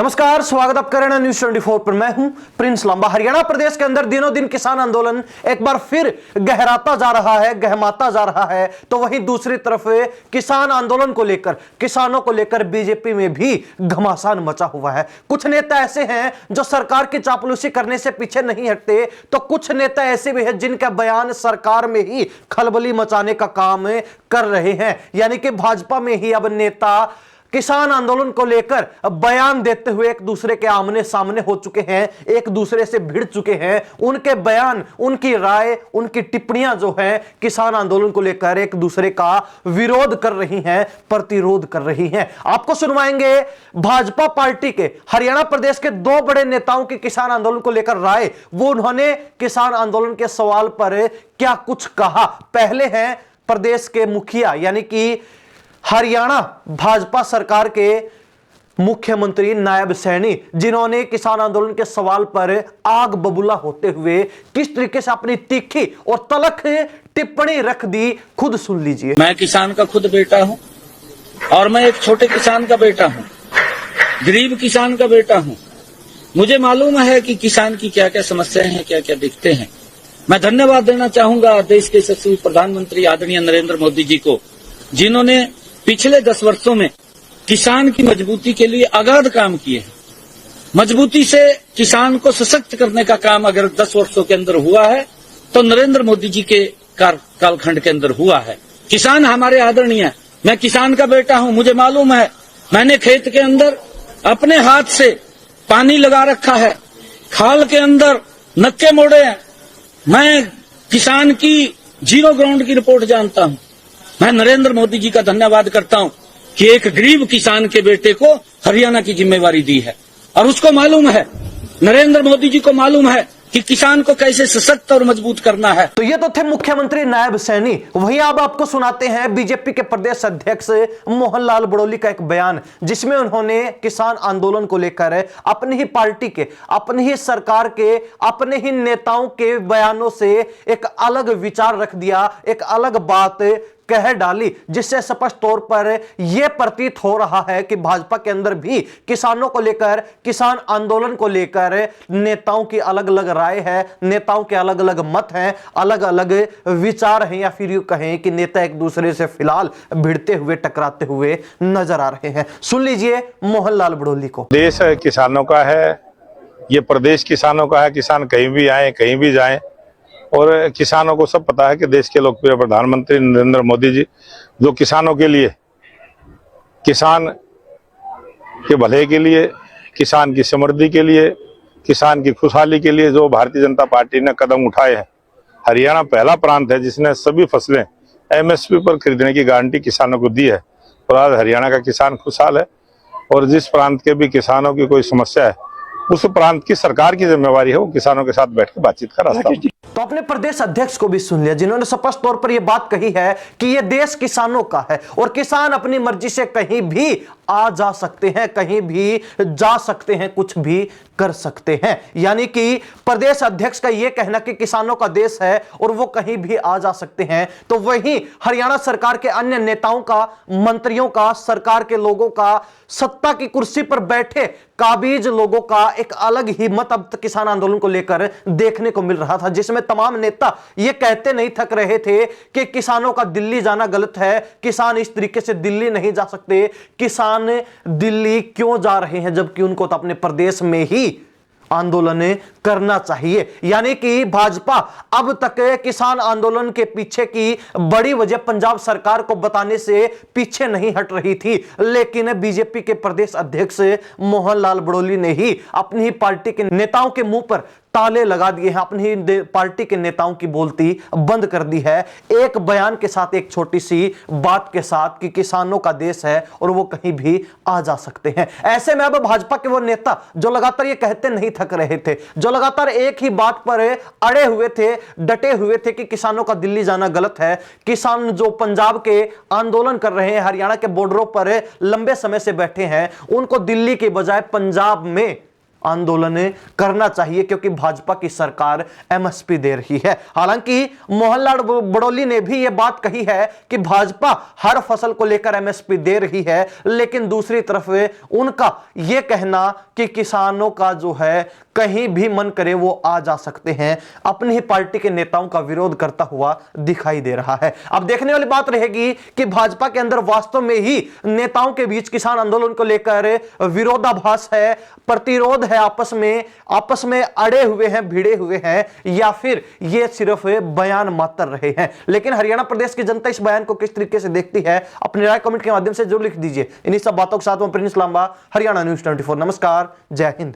नमस्कार, स्वागत आप कर रहे हैं न्यूज़ 24 पर। मैं हूं प्रिंस लांबा। हरियाणा प्रदेश के अंदर दिनों दिन किसान आंदोलन एक बार फिर गहराता जा रहा है, गहमाता जा रहा है। तो वहीं दूसरी तरफ किसान आंदोलन को लेकर, किसानों को लेकर बीजेपी में भी घमासान मचा हुआ है। कुछ नेता ऐसे हैं जो सरकार की चापलूसी करने से पीछे नहीं हटते, तो कुछ नेता ऐसे भी हैं जिनका बयान सरकार में ही खलबली मचाने का काम कर रहे हैं। यानी कि भाजपा में ही अब नेता किसान आंदोलन को लेकर बयान देते हुए एक दूसरे के आमने सामने हो चुके हैं, एक दूसरे से भिड़ चुके हैं। उनके बयान, उनकी राय, उनकी टिप्पणियां जो हैं किसान आंदोलन को लेकर एक दूसरे का विरोध कर रही हैं, प्रतिरोध कर रही हैं। आपको सुनवाएंगे भाजपा पार्टी के हरियाणा प्रदेश के दो बड़े नेताओं की किसान आंदोलन को लेकर राय। वो उन्होंने किसान आंदोलन के सवाल पर क्या कुछ कहा। पहले हैं प्रदेश के मुखिया यानी कि हरियाणा भाजपा सरकार के मुख्यमंत्री नायब सैनी, जिन्होंने किसान आंदोलन के सवाल पर आग बबूला होते हुए किस तरीके से अपनी तीखी और तलख टिप्पणी रख दी, खुद सुन लीजिए। मैं किसान का खुद बेटा हूं और मैं एक छोटे किसान का बेटा हूं, गरीब किसान का बेटा हूं। मुझे मालूम है कि किसान की क्या क्या समस्याएं हैं, क्या क्या दिक्कतें हैं। मैं धन्यवाद देना चाहूंगा देश के यशस्वी प्रधानमंत्री आदरणीय नरेंद्र मोदी जी को, जिन्होंने पिछले 10 वर्षों में किसान की मजबूती के लिए अगाध काम किए हैं। मजबूती से किसान को सशक्त करने का काम अगर 10 वर्षों के अंदर हुआ है तो नरेंद्र मोदी जी के कालखंड के अंदर हुआ है। किसान हमारे आदरणीय है। मैं किसान का बेटा हूं, मुझे मालूम है। मैंने खेत के अंदर अपने हाथ से पानी लगा रखा है, खाल के अंदर नक्के मोड़े हैं। मैं किसान की जीरो ग्राउंड की रिपोर्ट जानता हूं। मैं नरेंद्र मोदी जी का धन्यवाद करता हूं कि एक गरीब किसान के बेटे को हरियाणा की जिम्मेवारी दी है और उसको मालूम है, नरेंद्र मोदी जी को मालूम है कि किसान को कैसे सशक्त और मजबूत करना है। तो ये तो थे मुख्यमंत्री नायब सैनी। वहीं अब आपको सुनाते हैं बीजेपी के प्रदेश अध्यक्ष मोहनलाल बड़ौली का एक बयान, जिसमें उन्होंने किसान आंदोलन को लेकर अपनी ही पार्टी के, अपनी ही सरकार के, अपने ही नेताओं के बयानों से एक अलग विचार रख दिया, एक अलग बात कह डाली, जिससे स्पष्ट तौर पर यह प्रतीत हो रहा है कि भाजपा के अंदर भी किसानों को लेकर, किसान आंदोलन को लेकर नेताओं की अलग अलग राय है, नेताओं के अलग अलग मत हैं, अलग अलग विचार हैं, या फिर यूं कहें कि नेता एक दूसरे से फिलहाल भिड़ते हुए, टकराते हुए नजर आ रहे हैं। सुन लीजिए मोहनलाल बड़ौली को। देश किसानों का है, ये प्रदेश किसानों का है। किसान कहीं भी आए, कहीं भी जाएं, और किसानों को सब पता है कि देश के लोकप्रिय प्रधानमंत्री नरेंद्र मोदी जी, जो किसानों के लिए, किसान के भले के लिए, किसान की समृद्धि के लिए, किसान की खुशहाली के लिए जो भारतीय जनता पार्टी ने कदम उठाए हैं। हरियाणा पहला प्रांत है जिसने सभी फसलें एमएसपी पर खरीदने की गारंटी किसानों को दी है, और आज हरियाणा का किसान खुशहाल है। और जिस प्रांत के भी किसानों की कोई समस्या है, उस प्रांत की सरकार की जिम्मेवारी है वो किसानों के साथ बैठ के बातचीत का रास्ता। तो अपने प्रदेश अध्यक्ष को भी सुन लिया, जिन्होंने स्पष्ट तौर पर यह बात कही है कि यह देश किसानों का है और किसान अपनी मर्जी से कहीं भी आ जा सकते हैं, कहीं भी जा सकते हैं, कुछ भी कर सकते हैं। यानी कि प्रदेश अध्यक्ष का यह कहना कि किसानों का देश है और वो कहीं भी आ जा सकते हैं, तो वहीं हरियाणा सरकार के अन्य नेताओं का, मंत्रियों का, सरकार के लोगों का, सत्ता की कुर्सी पर बैठे काबिज लोगों का एक अलग ही मत अब तक किसान आंदोलन को लेकर देखने को मिल रहा था, जिसमें तमाम नेता ये कहते नहीं थक रहे थे कि किसानों का दिल्ली जाना गलत है, किसान इस तरीके से दिल्ली नहीं जा सकते, किसान दिल्ली क्यों जा रहे हैं, जबकि उनको तो अपने प्रदेश में ही आंदोलन करना चाहिए। यानी कि भाजपा अब तक किसान आंदोलन के पीछे की बड़ी वजह पंजाब सरकार को बताने से पीछे नहीं हट रही थी, लेकिन बीजेपी के प्रदेश अध्यक्ष मोहनलाल बड़ौली ने ही अपनी ही पार्टी के नेताओं के मुंह पर ताले लगा दिए हैं, अपनी ही पार्टी के नेताओं की बोलती बंद कर दी है, एक बयान के साथ, एक छोटी सी बात के साथ कि किसानों का देश है और वो कहीं भी आ जा सकते हैं। ऐसे में अब भाजपा के वो नेता जो लगातार ये कहते नहीं थक रहे थे, जो लगातार एक ही बात पर अड़े हुए थे, डटे हुए थे कि किसानों का दिल्ली जाना गलत है, किसान जो पंजाब के आंदोलन कर रहे हैं, हरियाणा के बॉर्डरों पर लंबे समय से बैठे हैं, उनको दिल्ली के बजाय पंजाब में आंदोलन करना चाहिए, क्योंकि भाजपा की सरकार एमएसपी दे रही है। हालांकि मोहनलाल बड़ौली ने भी यह बात कही है कि भाजपा हर फसल को लेकर एमएसपी दे रही है, लेकिन दूसरी तरफ उनका यह कहना कि किसानों का जो है कहीं भी मन करे वो आ जा सकते हैं, अपनी ही पार्टी के नेताओं का विरोध करता हुआ दिखाई दे रहा है। अब देखने वाली बात रहेगी कि भाजपा के अंदर वास्तव में ही नेताओं के बीच किसान आंदोलन को लेकर विरोधाभास है, प्रतिरोध है, आपस में अड़े हुए हैं, भिड़े हुए हैं, या फिर ये सिर्फ बयान मात्र रहे हैं। लेकिन हरियाणा प्रदेश की जनता इस बयान को किस तरीके से देखती है, अपनी राय कमेंट के माध्यम से जरूर लिख दीजिए। इन्हीं सब बातों के साथ मैं प्रिंस लांबा, हरियाणा न्यूज़ 24। नमस्कार, जय हिंद।